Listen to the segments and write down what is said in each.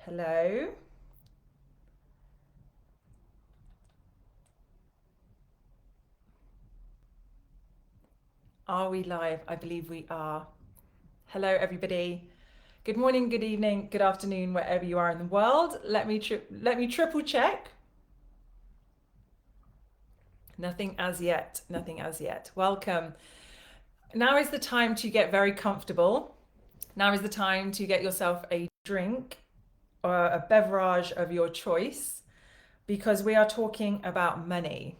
Hello. Are we live? I believe we are. Hello, everybody. Good morning, good evening, good afternoon, wherever you are in the world. Let me triple check. Nothing as yet. Nothing as yet. Welcome. Now is the time to get very comfortable. Now is the time to get yourself a drink or a beverage of your choice because we are talking about money.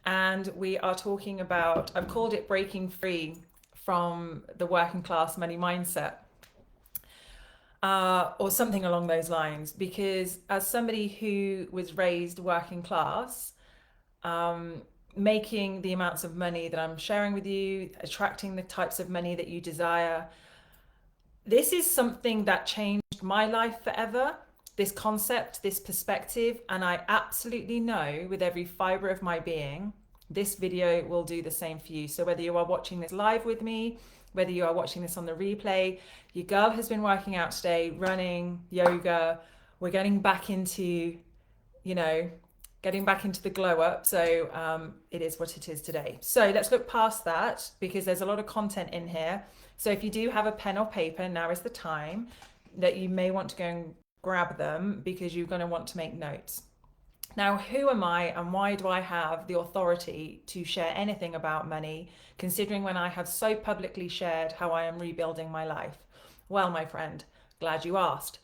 And we are talking about, I've called it breaking free from the working class money mindset, or something along those lines. Because as somebody who was raised working class, um, making the amounts of money that I'm sharing with you, attracting the types of money that you desire, this is something that changed my life forever. This concept, this perspective, and I absolutely know with every fiber of my being, this video will do the same for you. So, whether you are watching this live with me, whether you are watching this on the replay, your girl has been working out today, running, yoga. We're getting back into, you know, getting back into the glow up. So, it is what it is today. So, let's look past that because there's a lot of content in here. So if you do have a pen or paper, now is the time that you may want to go and grab them because you're going to want to make notes. Now, who am I and why do I have the authority to share anything about money, considering when I have so publicly shared how I am rebuilding my life? Well, my friend, glad you asked.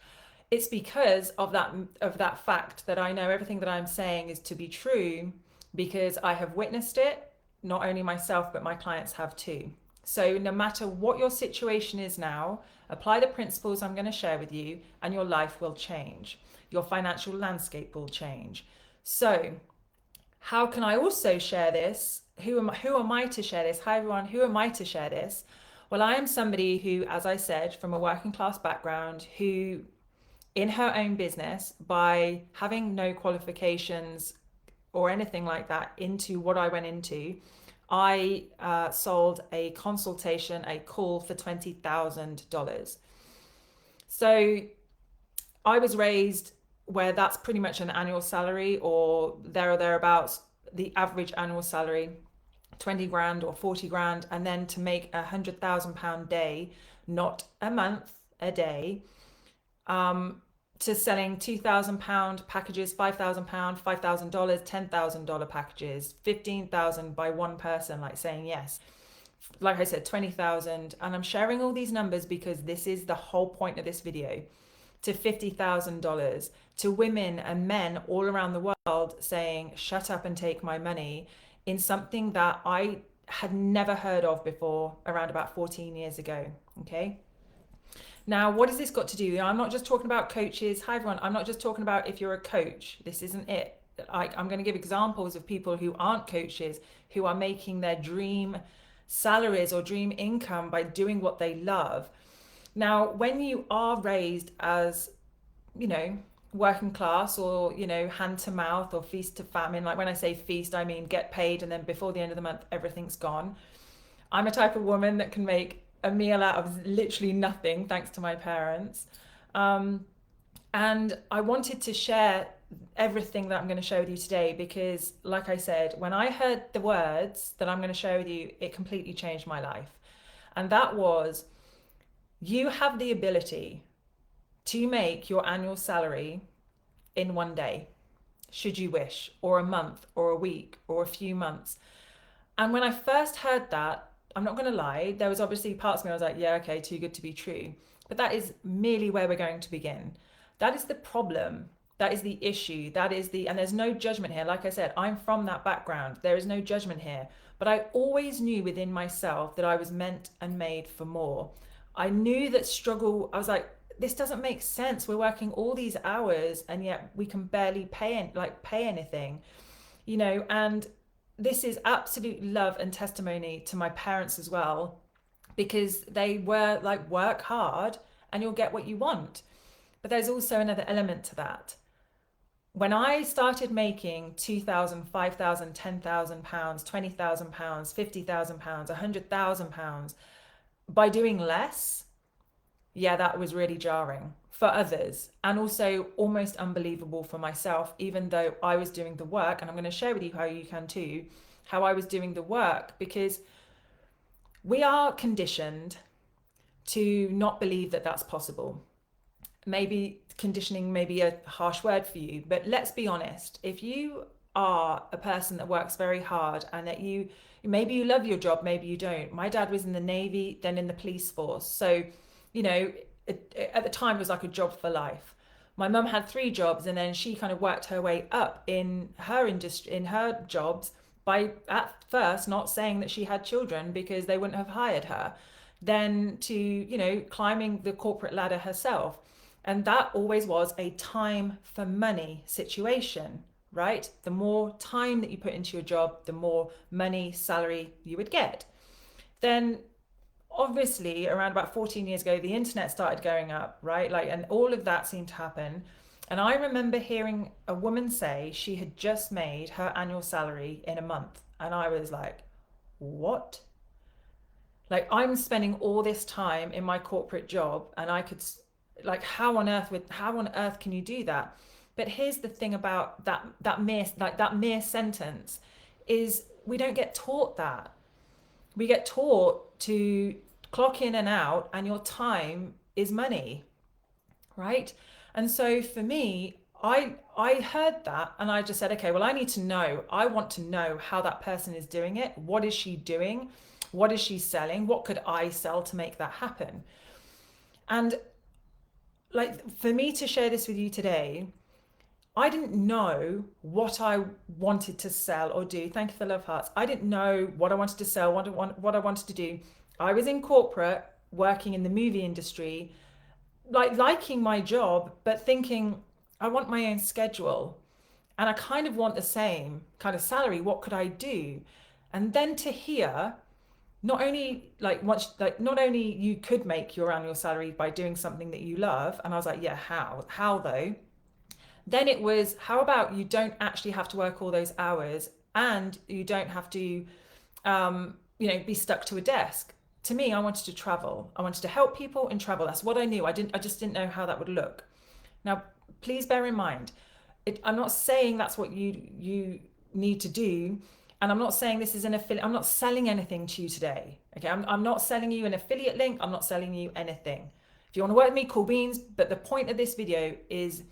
It's because of that fact that I know everything that I'm saying is to be true because I have witnessed it, not only myself, but my clients have too. So, no matter what your situation is now, apply the principles I'm going to share with you, and your life will change. Your financial landscape will change. So, how can I also share this? Who am I to share this? Hi, everyone. Who am I to share this? Well, I am somebody who, as I said, from a working class background, who in her own business, by having no qualifications or anything like that into what I went into, I sold a consultation, a call for $20,000. So I was raised where that's pretty much an annual salary or there or thereabouts, the average annual salary, 20 grand or 40 grand. And then to make £100,000 day, not a month, a day, to selling £2,000 packages, £5,000, $5,000, $10,000 packages, 15,000 by one person, like saying yes. Like I said, 20,000. And I'm sharing all these numbers because this is the whole point of this video. To $50,000, to women and men all around the world saying, shut up and take my money, in something that I had never heard of before around about 14 years ago. Okay. Now, what has this got to do? I'm not just talking about coaches. Hi, everyone. I'm not just talking about if you're a coach. This isn't it. I'm going to give examples of people who aren't coaches, who are making their dream salaries or dream income by doing what they love. Now, when you are raised as, you know, working class or, hand to mouth or feast to famine, like when I say feast, I mean get paid and then before the end of the month, everything's gone. I'm a type of woman that can make a meal out of literally nothing, thanks to my parents. Um, and I wanted to share everything that I'm going to share with you today because, like I said, when I heard the words that I'm going to share with you, it completely changed my life. And that was, you have the ability to make your annual salary in one day, should you wish, or a month, or a week, or a few months. And when I first heard that, I'm not going to lie, there was obviously parts of me I was like, yeah, okay, too good to be true. But that is merely where we're going to begin. That is the problem. That is the issue. And there's no judgment here. Like I said, I'm from that background. There is no judgment here. But I always knew within myself that I was meant and made for more. I knew that struggle, I was like, this doesn't make sense. We're working all these hours and yet we can barely pay anything, and this is absolute love and testimony to my parents as well, because they were like, work hard and you'll get what you want. But there's also another element to that. When I started making 2,000, 5,000, 10,000 pounds, 20,000 pounds, 50,000 pounds, 100,000 pounds by doing less, yeah, that was really jarring for others, and also almost unbelievable for myself, even though I was doing the work. And I'm going to share with you how you can too, how I was doing the work, because we are conditioned to not believe that that's possible. Maybe conditioning may be a harsh word for you, but let's be honest. If you are a person that works very hard and that you maybe you love your job, maybe you don't. My dad was in the Navy, then in the police force. So, you know, at the time it was like a job for life. My mum had 3 jobs, and then she kind of worked her way up in her industry, in her jobs, by at first not saying that she had children because they wouldn't have hired her, then to, climbing the corporate ladder herself. And that always was a time for money situation, right? The more time that you put into your job, the more money, salary you would get. Then obviously around about 14 years ago, the internet started going up, right? Like, and all of that seemed to happen. And I remember hearing a woman say she had just made her annual salary in a month. And I was like, what? Like, I'm spending all this time in my corporate job, and I could, like, how on earth can you do that? But here's the thing about that mere sentence is we don't get taught that. We get taught to clock in and out, and your time is money, right? And so for me, I heard that, and I just said, okay, well, I need to know. I want to know how that person is doing it. What is she doing? What is she selling? What could I sell to make that happen? And like, for me to share this with you today, I didn't know what I wanted to sell or do. Thank you for the love hearts. I didn't know what I wanted to sell, what I wanted to do. I was in corporate, working in the movie industry, like liking my job, but thinking I want my own schedule, and I kind of want the same kind of salary. What could I do? And then to hear not only you could make your annual salary by doing something that you love, and I was like, yeah, how though? Then it was, how about you don't actually have to work all those hours, and you don't have to be stuck to a desk. To me, I wanted to travel. I wanted to help people and travel. That's what I knew. I just didn't know how that would look. Now, please bear in mind, I'm not saying that's what you need to do. And I'm not saying this is an affiliate. I'm not selling anything to you today. Okay, I'm not selling you an affiliate link. I'm not selling you anything. If you want to work with me, cool beans. But the point of this video is,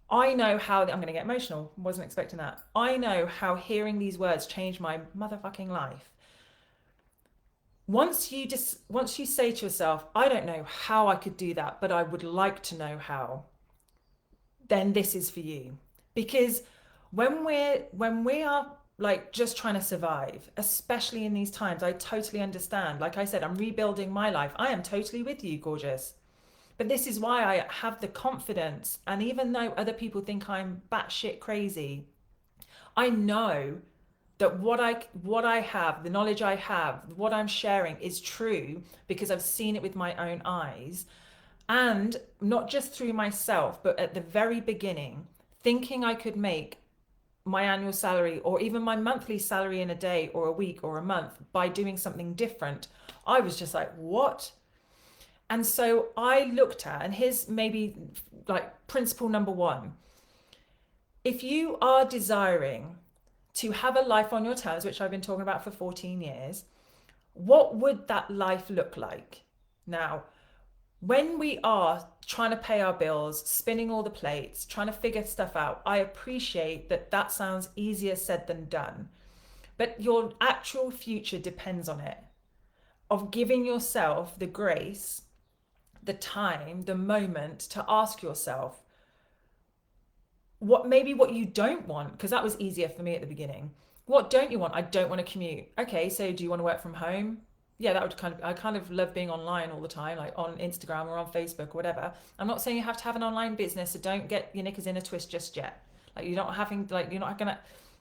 I know how, I'm going to get emotional. Wasn't expecting that. I know how hearing these words changed my motherfucking life. Once you say to yourself, I don't know how I could do that, but I would like to know how, then this is for you. Because when we are like just trying to survive, especially in these times, I totally understand. Like I said, I'm rebuilding my life. I am totally with you, gorgeous. But this is why I have the confidence. And even though other people think I'm batshit crazy, I know that what I have, the knowledge I have, what I'm sharing is true, because I've seen it with my own eyes. And not just through myself, but at the very beginning, thinking I could make my annual salary or even my monthly salary in a day or a week or a month by doing something different, I was just like, what? And so I looked at, and here's maybe like principle number 1. If you are desiring to have a life on your terms, which I've been talking about for 14 years, what would that life look like? Now, when we are trying to pay our bills, spinning all the plates, trying to figure stuff out, I appreciate that that sounds easier said than done. But your actual future depends on it, of giving yourself the grace, the time, the moment to ask yourself what you don't want, because that was easier for me at the beginning. What don't you want? I don't want to commute. Okay, so do you want to work from home? Yeah, that would I kind of love being online all the time, like on Instagram or on Facebook or whatever. I'm not saying you have to have an online business, so don't get your knickers in a twist just yet. Like, you're not gonna,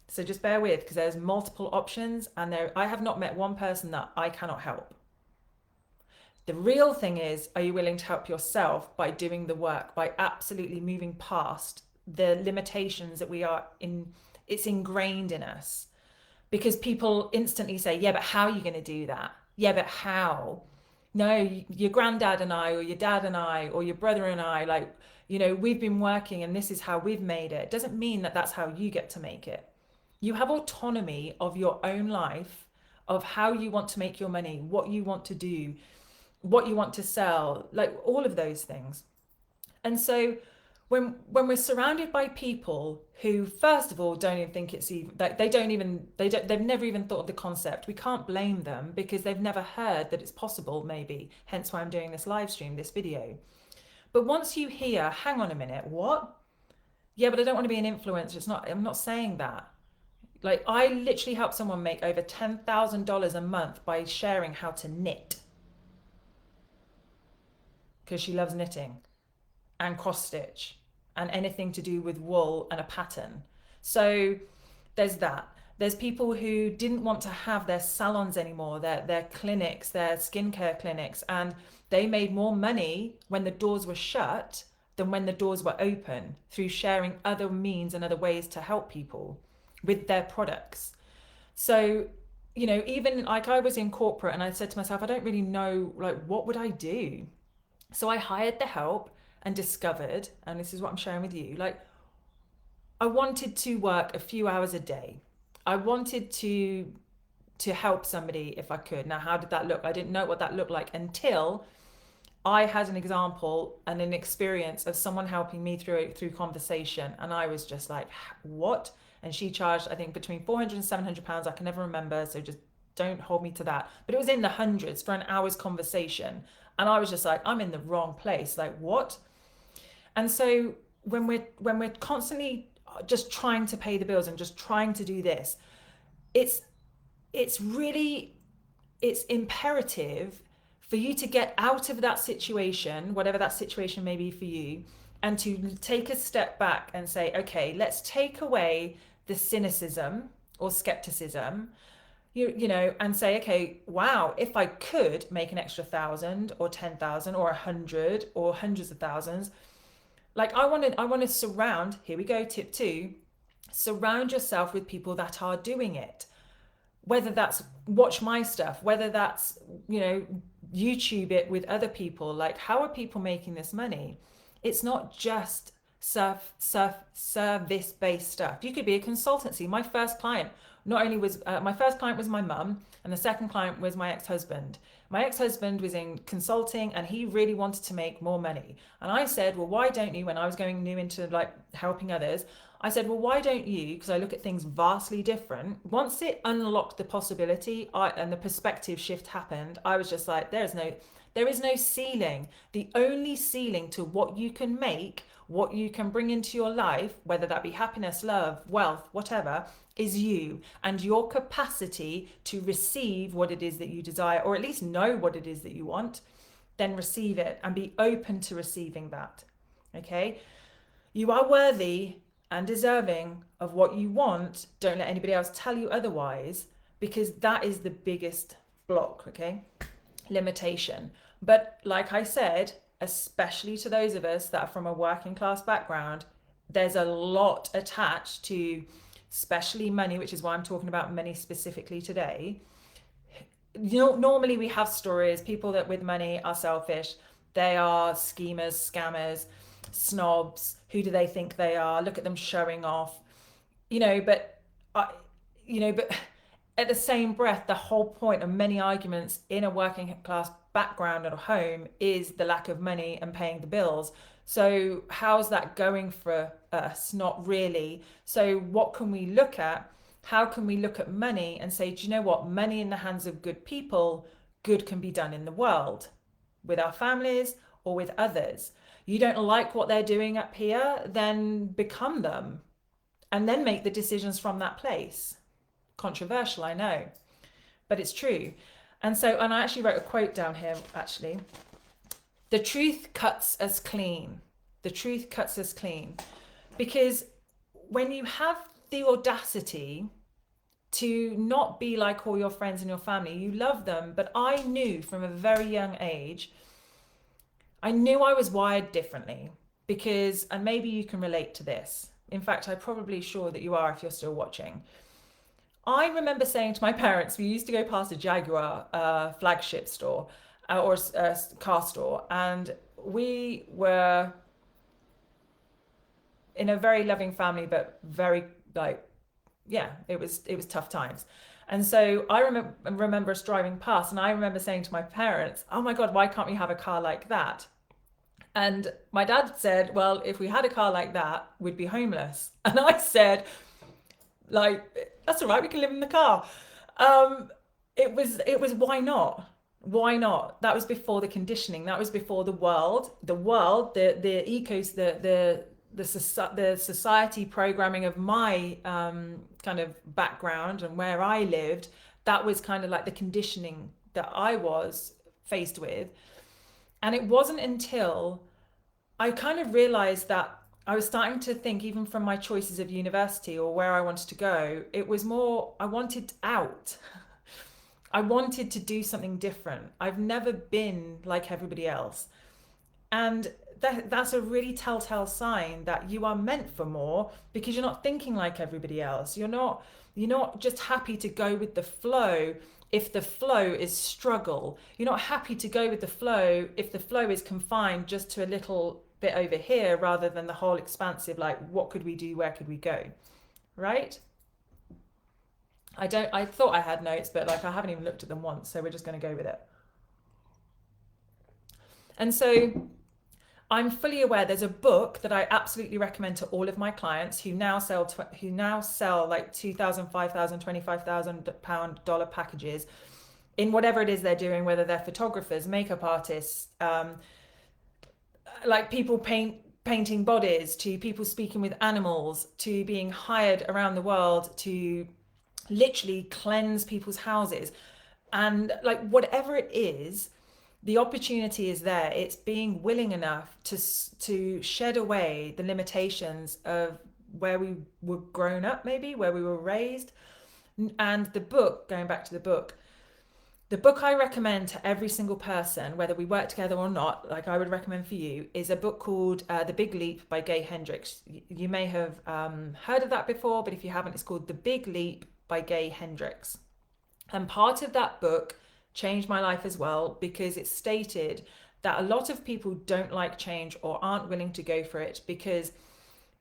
so just bear with, because there's multiple options, and I have not met one person that I cannot help. The real thing is, are you willing to help yourself by doing the work, by absolutely moving past the limitations that we are in? It's ingrained in us, because people instantly say, yeah, but how are you going to do that? Yeah, but how? No, your granddad and I, or your dad and I, or your brother and I, like, we've been working and this is how we've made it. It doesn't mean that that's how you get to make it. You have autonomy of your own life, of how you want to make your money, what you want to do, what you want to sell, like all of those things. And so when we're surrounded by people who, first of all, don't even think it's even like they've never even thought of the concept, we can't blame them because they've never heard that it's possible, maybe, hence why I'm doing this live stream, this video. But once you hear, hang on a minute, what? Yeah, but I don't want to be an influencer. I'm not saying that. Like, I literally help someone make over $10,000 a month by sharing how to knit because she loves knitting and cross stitch and anything to do with wool and a pattern. So there's that. There's people who didn't want to have their salons anymore, their clinics, their skincare clinics, and they made more money when the doors were shut than when the doors were open through sharing other means and other ways to help people with their products. So, even like I was in corporate and I said to myself, I don't really know, like, what would I do? So I hired the help and discovered, and this is what I'm sharing with you, like, I wanted to work a few hours a day. I wanted to help somebody if I could. Now, how did that look? I didn't know what that looked like until I had an example and an experience of someone helping me through conversation, and I was just like, what? And she charged, I think, between 400 and 700 pounds. I can never remember, so just don't hold me to that. But it was in the hundreds for an hour's conversation, and I was just like, I'm in the wrong place. Like, what? And so when we're constantly just trying to pay the bills and just trying to do this, it's it's really it's imperative for you to get out of that situation, whatever that situation may be for you, and to take a step back and say, okay, let's take away the cynicism or skepticism, and say, okay, wow, if I could make an extra 1,000 or 10,000 or 100 or hundreds of thousands, like I want to surround, here we go, tip 2, surround yourself with people that are doing it. Whether that's watch my stuff, whether that's, YouTube it with other people, like, how are people making this money? It's not just service based stuff. You could be a consultancy. My first client not only was my first client was my mum, and the second client was my ex-husband. My ex-husband was in consulting and he really wanted to make more money, and I said, well, why don't you, when I was going new into like helping others, I said, well, why don't you, because I look at things vastly different. Once it unlocked the possibility, and the perspective shift happened, I was just like, there is no ceiling. The only ceiling to what you can make, what you can bring into your life, whether that be happiness, love, wealth, whatever, is you and your capacity to receive what it is that you desire, or at least know what it is that you want, then receive it and be open to receiving that. Okay? You are worthy and deserving of what you want. Don't let anybody else tell you otherwise, because that is the biggest block, okay? Limitation. But like I said, especially to those of us that are from a working class background, there's a lot attached to, especially money, which is why I'm talking about money specifically today. Normally we have stories, people that with money are selfish, they are schemers, scammers, snobs. Who do they think they are? Look at them showing off, but but at the same breath, the whole point of many arguments in a working class background at home is the lack of money and paying the bills. So how's that going for us? Not really. So what can we look at? How can we look at money and say, do you know what? Money in the hands of good people, good can be done in the world with our families or with others. You don't like what they're doing up here, then become them and then make the decisions from that place. Controversial, I know, but it's true. And I actually wrote a quote down here, actually. The truth cuts us clean. The truth cuts us clean. Because when you have the audacity to not be like all your friends and your family, you love them, but I knew from a very young age, I knew I was wired differently, because, and maybe you can relate to this. In fact, I'm probably sure that you are if you're still watching. I remember saying to my parents, we used to go past a Jaguar flagship store, or a car store, and we were in a very loving family, but very like, yeah, it was tough times. And so I remember us driving past, and I remember saying to my parents, "Oh my God, why can't we have a car like that?" And my dad said, "Well, if we had a car like that, we'd be homeless." And I said, like, "That's all right, we can live in the car." Um, it was why not? Why not? That was before the conditioning. That was before the ecos, the society programming of my kind of background and where I lived. That was kind of like the conditioning that I was faced with. And it wasn't until I kind of realized that I was starting to think, even from my choices of university or where I wanted to go, it was more, I wanted out. I wanted to do something different. I've never been like everybody else. And that's a really telltale sign that you are meant for more, because you're not thinking like everybody else. You're not just happy to go with the flow if the flow is struggle. You're not happy to go with the flow if the flow is confined just to a little bit over here rather than the whole expansive, like, what could we do, where could we go? Right? I thought I had notes, but like I haven't even looked at them once, so we're just going to go with it. And so I'm fully aware there's a book that I absolutely recommend to all of my clients who now sell like 2,000, 5,000, 25,000 pound dollar packages in whatever it is they're doing, whether they're photographers, makeup artists, like people painting bodies, to people speaking with animals, to being hired around the world to literally cleanse people's houses. And like whatever it is, the opportunity is there. It's being willing enough to shed away the limitations of where we were grown up, maybe where we were raised. And the book, going back to the book I recommend to every single person, whether we work together or not, like I would recommend for you, is a book called The Big Leap by Gay Hendricks. You may have heard of that before, but if you haven't, it's called The Big Leap by Gay Hendricks. And part of that book changed my life as well, because it stated that a lot of people don't like change or aren't willing to go for it because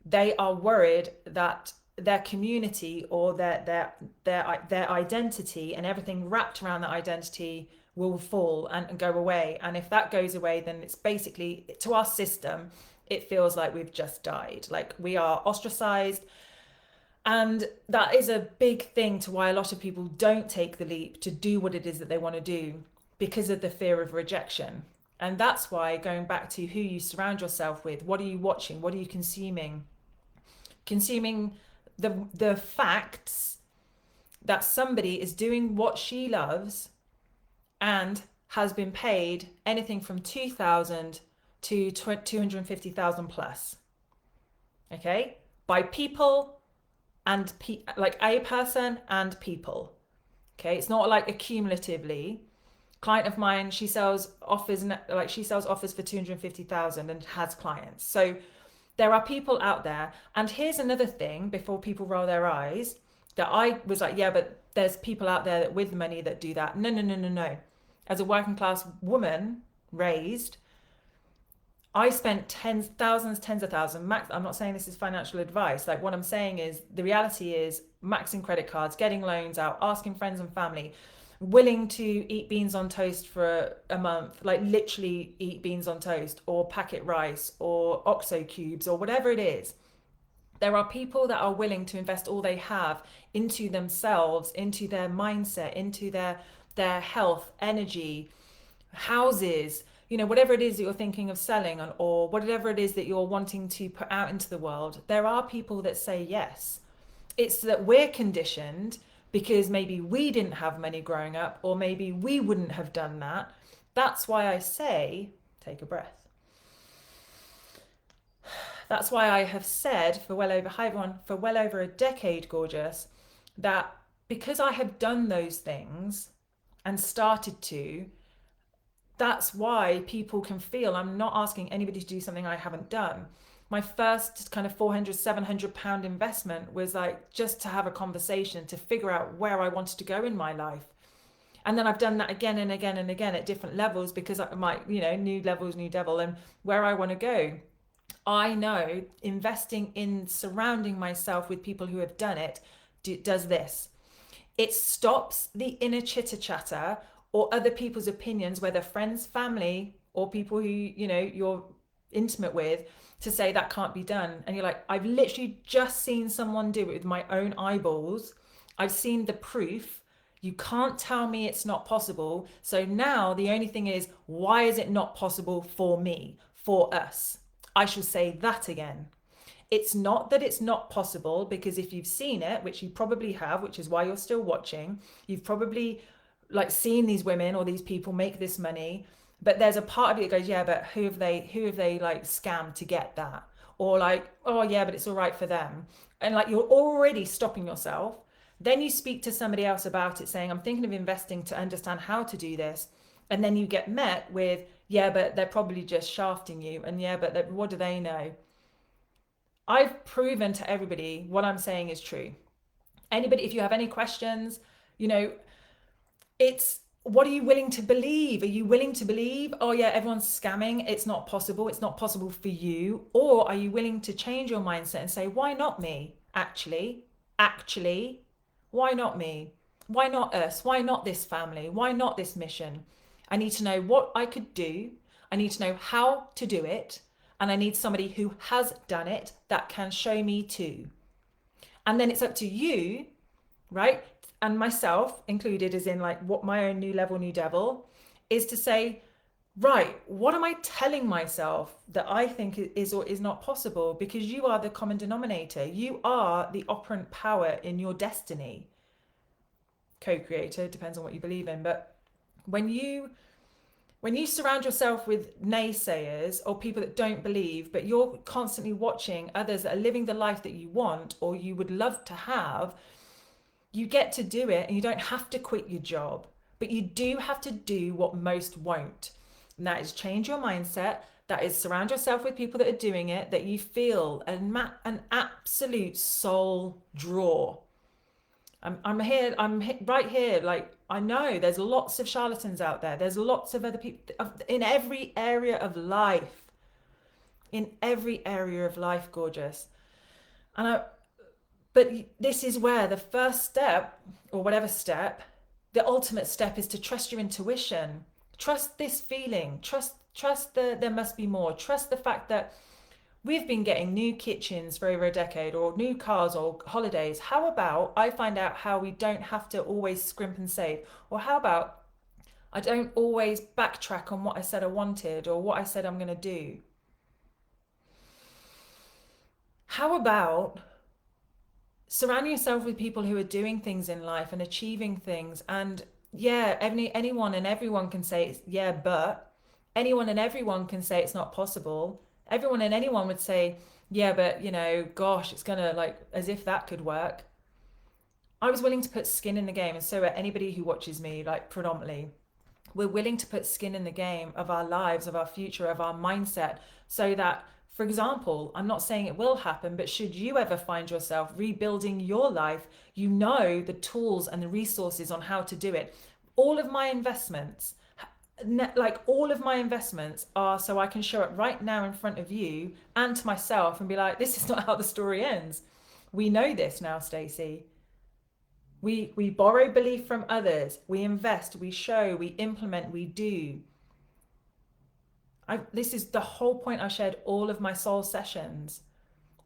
they are worried that their community or their identity and everything wrapped around that identity will fall and go away. And if that goes away, then it's basically, to our system, it feels like we've just died, like we are ostracized. And that is a big thing to why a lot of people don't take the leap to do what it is that they want to do, because of the fear of rejection. And that's why, going back to who you surround yourself with, what are you watching, what are you consuming? Consuming the facts that somebody is doing what she loves and has been paid anything from 2,000 to 250,000 plus. Okay? By people and like a person and people. Okay? It's not like accumulatively. Client of mine, she sells offers for 250,000 and has clients. So there are people out there. And here's another thing before people roll their eyes, that I was like, yeah, but there's people out there that with money that do that. No, no, no, no, no. As a working class woman raised, I spent tens of thousands, max. I'm not saying this is financial advice. Like, what I'm saying is the reality is maxing credit cards, getting loans out, asking friends and family, willing to eat beans on toast for a month, like literally eat beans on toast or packet rice or OXO cubes or whatever it is. There are people that are willing to invest all they have into themselves, into their mindset, into their health, energy, houses, whatever it is that you're thinking of selling, or whatever it is that you're wanting to put out into the world. There are people that say yes. It's that we're conditioned because maybe we didn't have money growing up, or maybe we wouldn't have done that. That's why I say, take a breath. That's why I have said hi everyone, for well over a decade, gorgeous, that because I have done those things and started to, that's why people can feel I'm not asking anybody to do something I haven't done. My first kind of 400, 700 pound investment was like just to have a conversation, to figure out where I wanted to go in my life. And then I've done that again and again and again at different levels, because I might, new levels, new devil, and where I want to go. I know investing in surrounding myself with people who have done it does this. It stops the inner chitter chatter or other people's opinions, whether friends, family, or people who, you're intimate with, to say that can't be done. And you're like, I've literally just seen someone do it with my own eyeballs. I've seen the proof. You can't tell me it's not possible. So now the only thing is, why is it not possible for me, for us? I shall say that again. It's not that it's not possible, because if you've seen it, which you probably have, which is why you're still watching, you've probably seen these women or these people make this money. But there's a part of you that goes, yeah, but who have they like scammed to get that? Or like, oh yeah, but it's all right for them. And like, you're already stopping yourself. Then you speak to somebody else about it, saying, I'm thinking of investing to understand how to do this. And then you get met with, yeah, but they're probably just shafting you. And yeah, but what do they know? I've proven to everybody what I'm saying is true. Anybody, if you have any questions, it's, what are you willing to believe? Are you willing to believe, oh yeah, everyone's scamming, it's not possible, it's not possible for you? Or are you willing to change your mindset and say, why not me? Actually, why not me? Why not us? Why not this family? Why not this mission? I need to know what I could do. I need to know how to do it. And I need somebody who has done it that can show me too. And then it's up to you, right? And myself included, as in like what my own new level, new devil, is to say, right, what am I telling myself that I think is or is not possible? Because you are the common denominator. You are the operant power in your destiny. Co-creator, depends on what you believe in. But when you surround yourself with naysayers or people that don't believe, but you're constantly watching others that are living the life that you want or you would love to have, you get to do it, and you don't have to quit your job, but you do have to do what most won't. And that is change your mindset. That is surround yourself with people that are doing it, that you feel an absolute soul draw. I'm here, right here. Like, I know there's lots of charlatans out there. There's lots of other people in every area of life. In every area of life, gorgeous. But this is where the first step, or whatever step, the ultimate step, is to trust your intuition. Trust this feeling. Trust there must be more. Trust the fact that we've been getting new kitchens for over a decade, or new cars, or holidays. How about I find out how we don't have to always scrimp and save? Or how about I don't always backtrack on what I said I wanted or what I said I'm going to do? How about surrounding yourself with people who are doing things in life and achieving things? And yeah, anyone and everyone can say, yeah, but anyone and everyone can say it's not possible. Everyone and anyone would say, yeah, but gosh, it's gonna, like, as if that could work. I was willing to put skin in the game, and so are anybody who watches me, like, predominantly. We're willing to put skin in the game of our lives, of our future, of our mindset, so that, for example, I'm not saying it will happen, but should you ever find yourself rebuilding your life, you know the tools and the resources on how to do it. All of my investments, all of my investments are so I can show it right now in front of you and to myself and be like, this is not how the story ends. We know this now, Stacey. We borrow belief from others. We invest, we show, we implement, we do. This is the whole point. I shared all of my soul sessions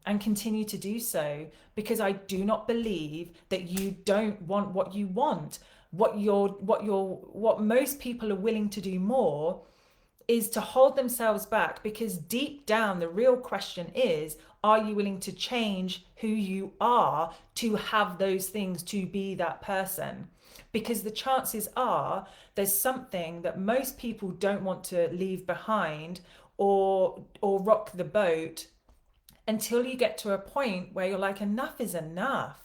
and continue to do so, because I do not believe that you don't want what you want. What most people are willing to do more is to hold themselves back, because deep down the real question is, are you willing to change who you are to have those things, to be that person? Because the chances are there's something that most people don't want to leave behind or rock the boat until you get to a point where you're like, enough is enough.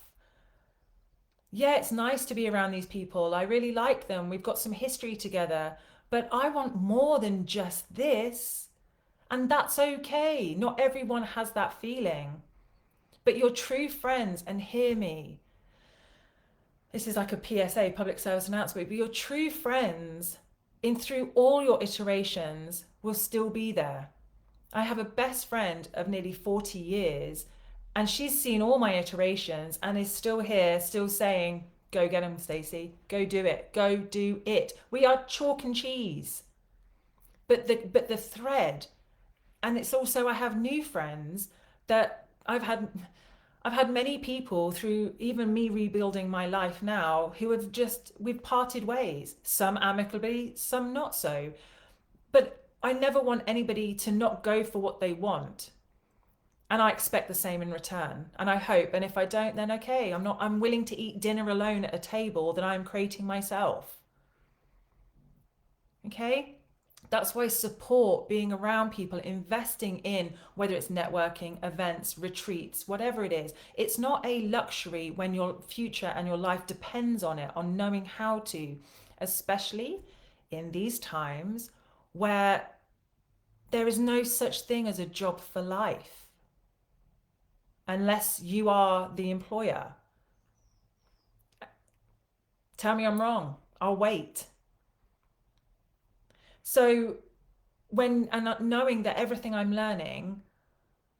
Yeah, it's nice to be around these people. I really like them. We've got some history together, but I want more than just this. And that's okay. Not everyone has that feeling. But your true friends, and hear me, this is like a PSA, public service announcement, but your true friends in through all your iterations will still be there. I have a best friend of nearly 40 years, and she's seen all my iterations and is still here, still saying, go get him, Stacey. Go do it. Go do it. We are chalk and cheese. But the thread, and it's also I have new friends that I've had many people through even me rebuilding my life now who have just we've parted ways, some amicably, some not so. But I never want anybody to not go for what they want. And I expect the same in return. And I hope, and if I don't, then okay, I'm willing to eat dinner alone at a table that I'm creating myself. Okay? That's why support, being around people, investing in whether it's networking, events, retreats, whatever it is, it's not a luxury when your future and your life depends on it, on knowing how to, especially in these times where there is no such thing as a job for life unless you are the employer. Tell me I'm wrong. I'll wait. So knowing that everything I'm learning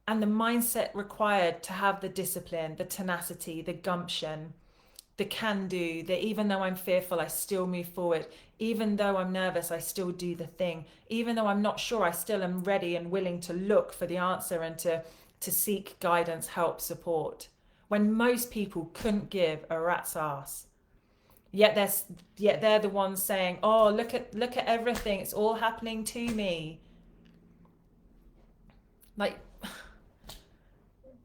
and the mindset required to have the discipline, the tenacity, the gumption, the can do, that even though I'm fearful, I still move forward. Even though I'm nervous, I still do the thing. Even though I'm not sure, I still am ready and willing to look for the answer and to seek guidance, help, support. When most people couldn't give a rat's ass. Yet they're the ones saying, "Oh, look at everything. It's all happening to me." Like,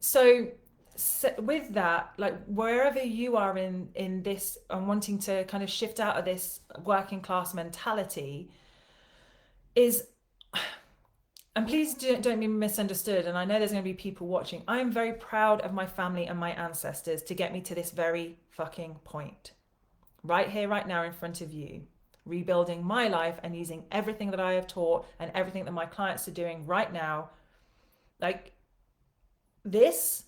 so with that, like wherever you are in this and wanting to kind of shift out of this working class mentality is, and please don't be misunderstood, and I know there's going to be people watching, I am very proud of my family and my ancestors to get me to this very fucking point. Right here, right now, in front of you, rebuilding my life and using everything that I have taught and everything that my clients are doing right now. Like this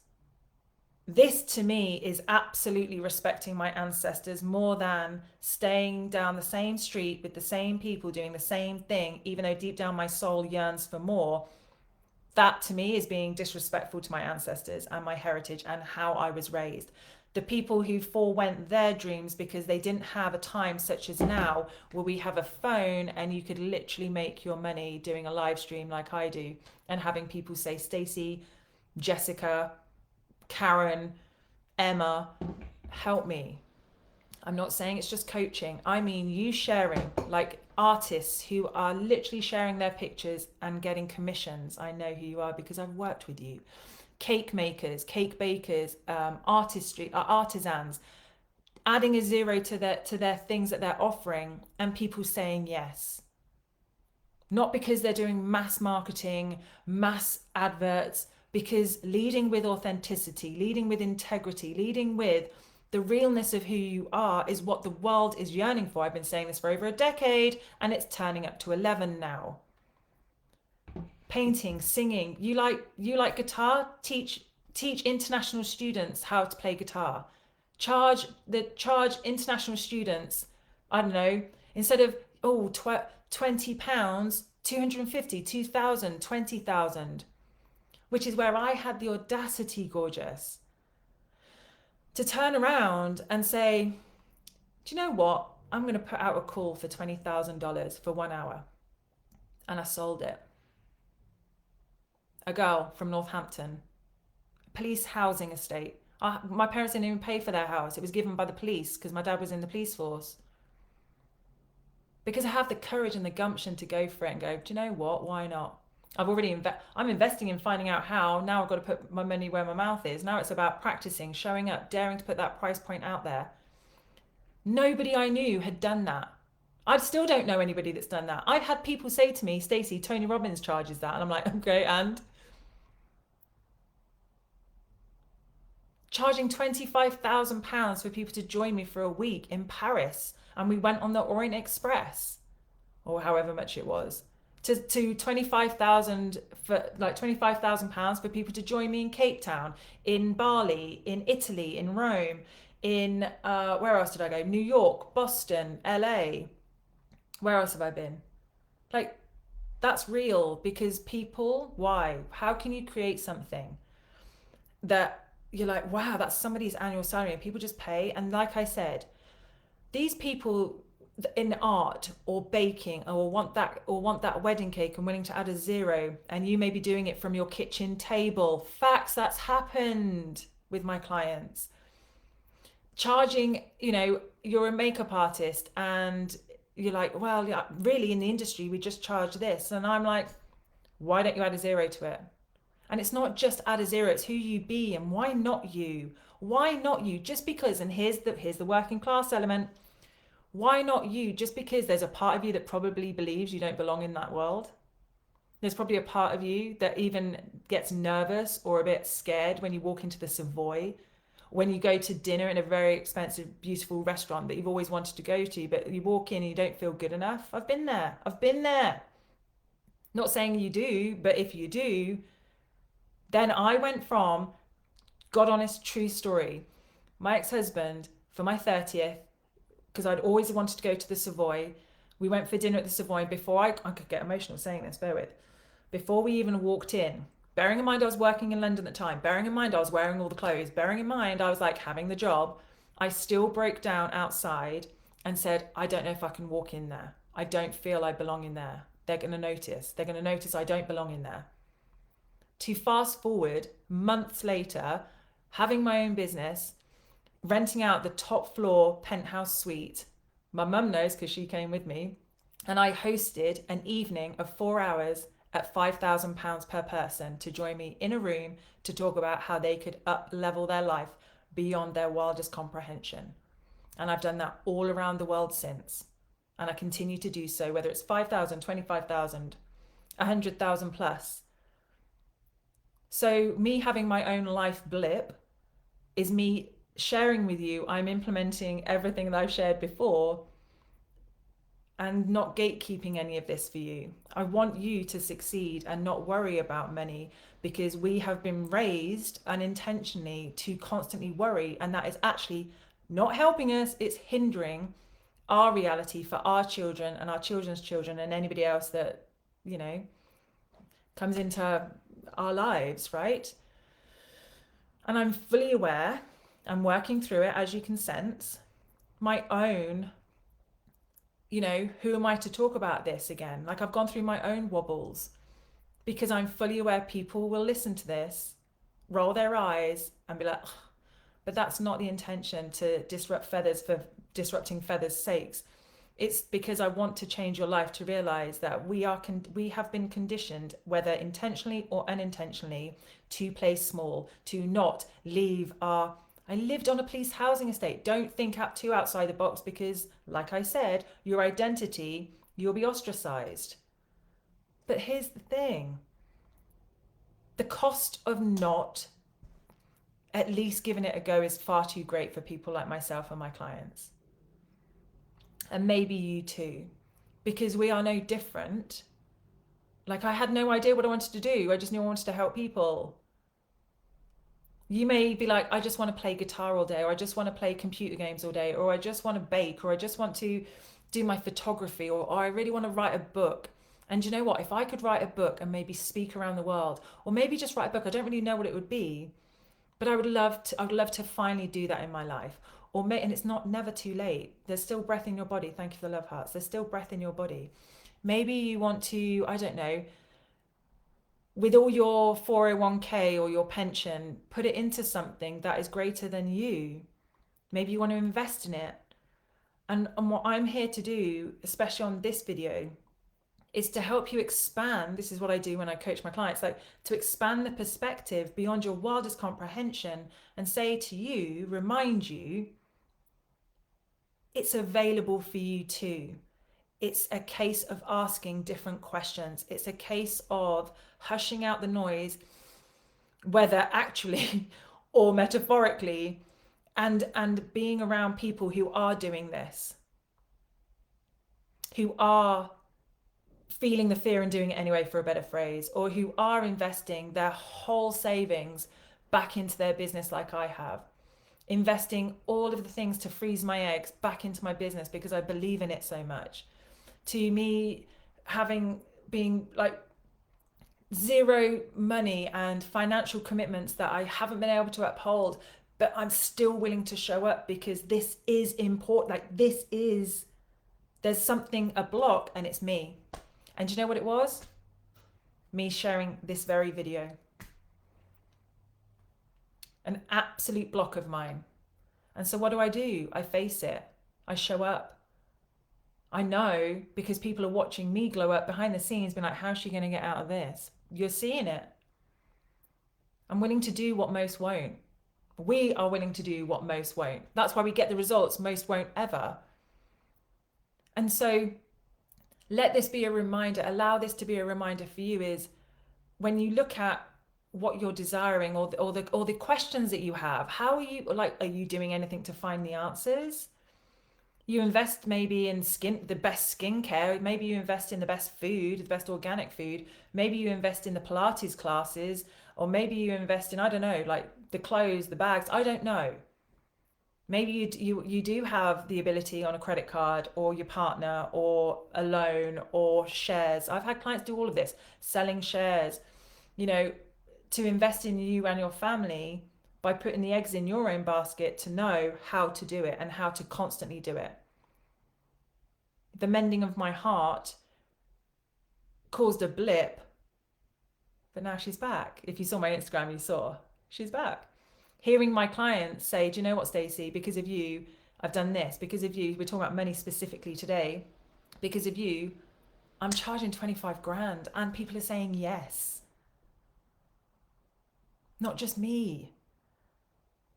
to me is absolutely respecting my ancestors more than staying down the same street with the same people doing the same thing, even though deep down my soul yearns for more. That to me is being disrespectful to my ancestors and my heritage and how I was raised. The people who forewent their dreams because they didn't have a time such as now where we have a phone and you could literally make your money doing a live stream like I do and having people say, Stacey, Jessica, Karen, Emma, help me. I'm not saying it's just coaching. I mean you sharing, like artists who are literally sharing their pictures and getting commissions. I know who you are because I've worked with you. Cake makers, cake bakers, artisans, adding a zero to their things that they're offering and people saying yes. Not because they're doing mass marketing, mass adverts, because leading with authenticity, leading with integrity, leading with the realness of who you are is what the world is yearning for. I've been saying this for over a decade and it's turning up to 11 now. Painting, singing, you like guitar? Teach international students how to play guitar. Charge international students, I don't know, instead of £20, 250, 2,000, 20,000, which is where I had the audacity, gorgeous, to turn around and say, do you know what? I'm going to put out a call for $20,000 for 1 hour. And I sold it. A girl from Northampton, police housing estate. My parents didn't even pay for their house. It was given by the police because my dad was in the police force. Because I have the courage and the gumption to go for it and go, do you know what? Why not? I'm investing in finding out how. Now I've got to put my money where my mouth is. Now it's about practicing, showing up, daring to put that price point out there. Nobody I knew had done that. I still don't know anybody that's done that. I've had people say to me, Stacey, Tony Robbins charges that. And I'm like, okay, and? Charging £25,000 for people to join me for a week in Paris. And we went on the Orient Express, or however much it was, to 25,000 for like £25,000 for people to join me in Cape Town, in Bali, in Italy, in Rome, in, where else did I go? New York, Boston, LA. Where else have I been? Like, that's real because people, why? How can you create something that you're like, wow, that's somebody's annual salary and people just pay? And like I said, these people in art or baking or want that wedding cake and willing to add a zero, and you may be doing it from your kitchen table. Facts, that's happened with my clients. Charging, you're a makeup artist and you're like, well, yeah, really in the industry we just charge this, and I'm like, why don't you add a zero to it? And it's not just add a zero, it's who you be. And why not you? Why not you? Just because, and here's the working class element. Why not you? Just because there's a part of you that probably believes you don't belong in that world. There's probably a part of you that even gets nervous or a bit scared when you walk into the Savoy, when you go to dinner in a very expensive, beautiful restaurant that you've always wanted to go to, but you walk in and you don't feel good enough. I've been there. I've been there. Not saying you do, but if you do, then I went from, God honest, true story. My ex-husband, for my 30th, because I'd always wanted to go to the Savoy, we went for dinner at the Savoy. Before I could get emotional saying this, bear with. Before we even walked in, bearing in mind I was working in London at the time, bearing in mind I was wearing all the clothes, bearing in mind I was like having the job, I still broke down outside and said, I don't know if I can walk in there. I don't feel I belong in there. They're going to notice. They're going to notice I don't belong in there. To fast forward months later, having my own business, renting out the top floor penthouse suite. My mum knows because she came with me. And I hosted an evening of 4 hours at £5,000 per person to join me in a room to talk about how they could up level their life beyond their wildest comprehension. And I've done that all around the world since. And I continue to do so, whether it's 5,000, 25,000, 100,000 plus. So me having my own life blip is me sharing with you, I'm implementing everything that I've shared before and not gatekeeping any of this for you. I want you to succeed and not worry about money, because we have been raised unintentionally to constantly worry, and that is actually not helping us, it's hindering our reality for our children and our children's children and anybody else that, comes into our lives, right? And I'm fully aware, I'm working through it, as you can sense, my own, who am I to talk about this again? Like, I've gone through my own wobbles, because I'm fully aware people will listen to this, roll their eyes and be like, "Ugh," but that's not the intention, to disrupt feathers for disrupting feathers' sakes. It's because I want to change your life to realize that we have been conditioned, whether intentionally or unintentionally, to play small, to not leave our. I lived on a police housing estate. Don't think too outside the box, because, like I said, your identity, you'll be ostracized. But here's the thing. The cost of not at least giving it a go is far too great for people like myself and my clients. And maybe you too, because we are no different. Like, I had no idea what I wanted to do. I just knew I wanted to help people. You may be like, I just want to play guitar all day, or I just want to play computer games all day, or I just want to bake, or I just want to do my photography, or I really want to write a book. And you know what? If I could write a book and maybe speak around the world, or maybe just write a book, I don't really know what it would be, but I'd love to finally do that in my life. And it's never too late. There's still breath in your body. Thank you for the love hearts. There's still breath in your body. Maybe you want to, I don't know, with all your 401k or your pension, put it into something that is greater than you. Maybe you want to invest in it. And what I'm here to do, especially on this video, is to help you expand. This is what I do when I coach my clients, like to expand the perspective beyond your wildest comprehension and say to you, remind you, it's available for you too. It's a case of asking different questions. It's a case of hushing out the noise, whether actually or metaphorically, and being around people who are doing this, who are feeling the fear and doing it anyway, for a better phrase, or who are investing their whole savings back into their business like I have. investing all of the things to freeze my eggs back into my business because I believe in it so much, to me having being like zero money and financial commitments that I haven't been able to uphold, but I'm still willing to show up because this is important. Like there's something, a block, and it's me. And do you know what it was? Me sharing this very video. An absolute block of mine. And so what do? I face it. I show up. I know because people are watching me glow up behind the scenes, being like, how's she going to get out of this? You're seeing it. I'm willing to do what most won't. We are willing to do what most won't. That's why we get the results most won't ever. And so let this be a reminder, allow this to be a reminder for you, is when you look at what you're desiring or the questions that you have, how are you doing anything to find the answers? You invest maybe in the best skincare, maybe you invest in the best food, the best organic food, maybe you invest in the Pilates classes, or maybe you invest in, I don't know, like the clothes, the bags, I don't know. Maybe you do have the ability on a credit card or your partner or a loan or shares. I've had clients do all of this, selling shares, to invest in you and your family by putting the eggs in your own basket, to know how to do it and how to constantly do it. The mending of my heart caused a blip, but now she's back. If you saw my Instagram, you saw she's back. Hearing my clients say, do you know what, Stacey, because of you, I've done this. Because of you, we're talking about money specifically today. Because of you, I'm charging 25 grand and people are saying yes. Not just me.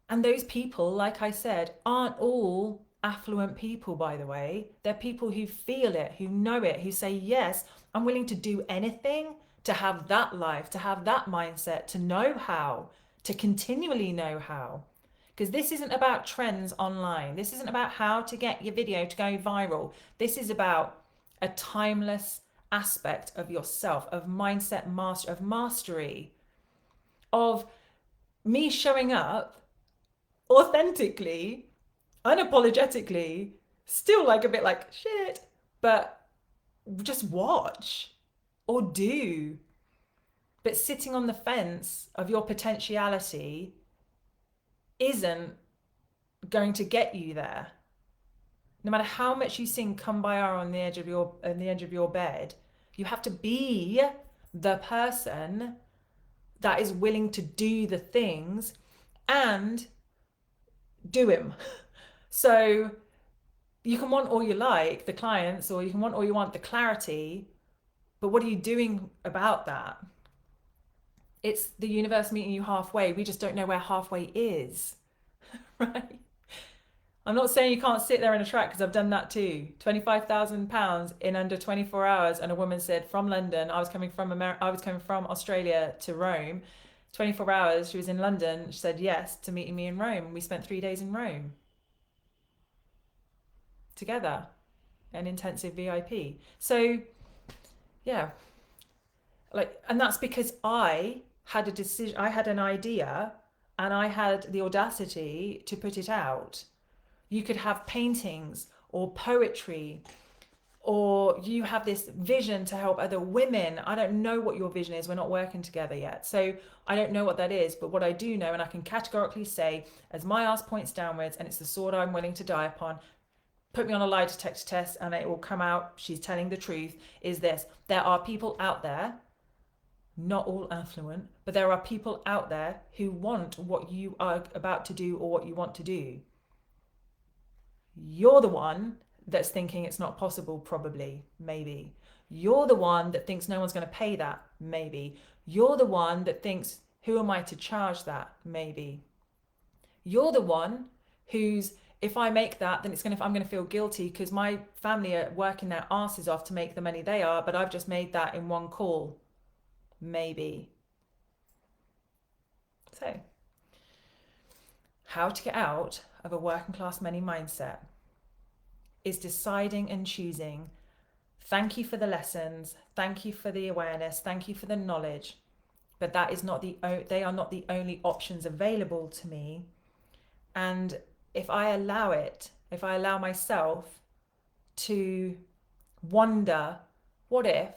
And those people, like I said, aren't all affluent people, by the way. They're people who feel it, who know it, who say, yes, I'm willing to do anything to have that life, to have that mindset, to know how, to continually know how. Because this isn't about trends online. This isn't about how to get your video to go viral. This is about a timeless aspect of yourself, of mindset of mastery, of me showing up authentically, unapologetically, still like a bit like shit, but just watch or do. But sitting on the fence of your potentiality isn't going to get you there. No matter how much you sing Kumbaya on the edge of your bed, you have to be the person that is willing to do the things and do them. So you can want all you like, the clients, or you can want all you want, the clarity, but what are you doing about that? It's the universe meeting you halfway. We just don't know where halfway is, right? I'm not saying you can't sit there and attract, because I've done that too. £25,000 in under 24 hours. And a woman said from London, I was coming from Australia to Rome. 24 hours, she was in London. She said yes to meeting me in Rome. And we spent 3 days in Rome together, an intensive VIP. So yeah, and that's because I had a decision, I had an idea, and I had the audacity to put it out. You could have paintings or poetry, or you have this vision to help other women. I don't know what your vision is. We're not working together yet. So I don't know what that is. But what I do know, and I can categorically say, as my ass points downwards, and it's the sword I'm willing to die upon, put me on a lie detector test and it will come out, she's telling the truth, is this: there are people out there, not all affluent, but there are people out there who want what you are about to do or what you want to do. You're the one that's thinking it's not possible, probably, maybe. You're the one that thinks no one's going to pay that, maybe. You're the one that thinks, who am I to charge that, maybe. You're the one who's, if I make that, then I'm going to feel guilty because my family are working their asses off to make the money they are, but I've just made that in one call, maybe. So, how to get out of a working class money mindset is deciding and choosing. Thank you for the lessons. Thank you for the awareness. Thank you for the knowledge. But they are not the only options available to me. And if I allow it, if I allow myself to wonder, what if,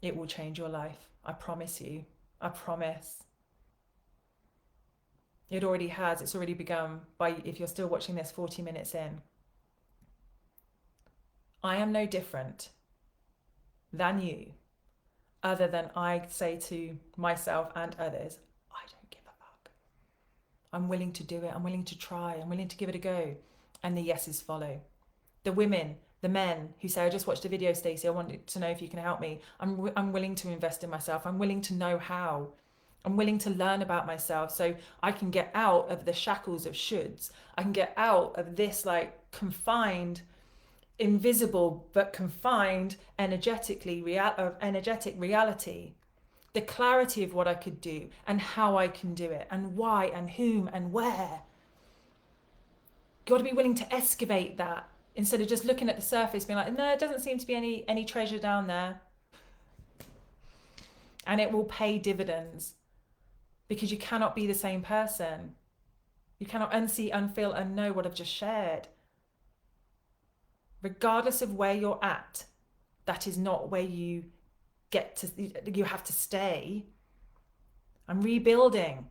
it will change your life. I promise you. I promise. It already has. It's already begun by, if you're still watching this 40 minutes in. I am no different than you, other than I say to myself and others, I don't give a fuck. I'm willing to do it. I'm willing to try. I'm willing to give it a go. And the yeses follow. The women, the men who say, I just watched a video, Stacey, I wanted to know if you can help me. I'm willing to invest in myself. I'm willing to know how. I'm willing to learn about myself so I can get out of the shackles of shoulds. I can get out of this like confined, invisible but confined energetic reality. The clarity of what I could do and how I can do it and why and whom and where. Got to be willing to excavate that instead of just looking at the surface being like, no, it doesn't seem to be any treasure down there. And it will pay dividends, because you cannot be the same person. You cannot unsee, unfeel, unknow what I've just shared. Regardless of where you're at, that is not where you have to stay. I'm rebuilding.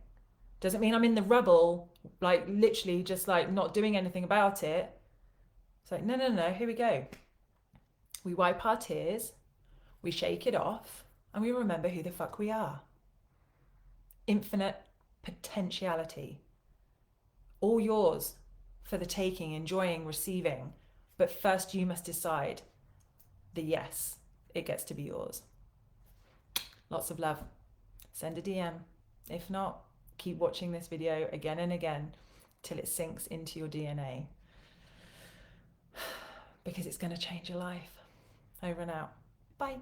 Doesn't mean I'm in the rubble, like literally just like not doing anything about it. It's like, no, here we go. We wipe our tears, we shake it off, and we remember who the fuck we are. Infinite potentiality. All yours for the taking, enjoying, receiving. But first you must decide the yes, it gets to be yours. Lots of love. Send a DM. If not, keep watching this video again and again till it sinks into your DNA. Because it's going to change your life. Over and out. Bye.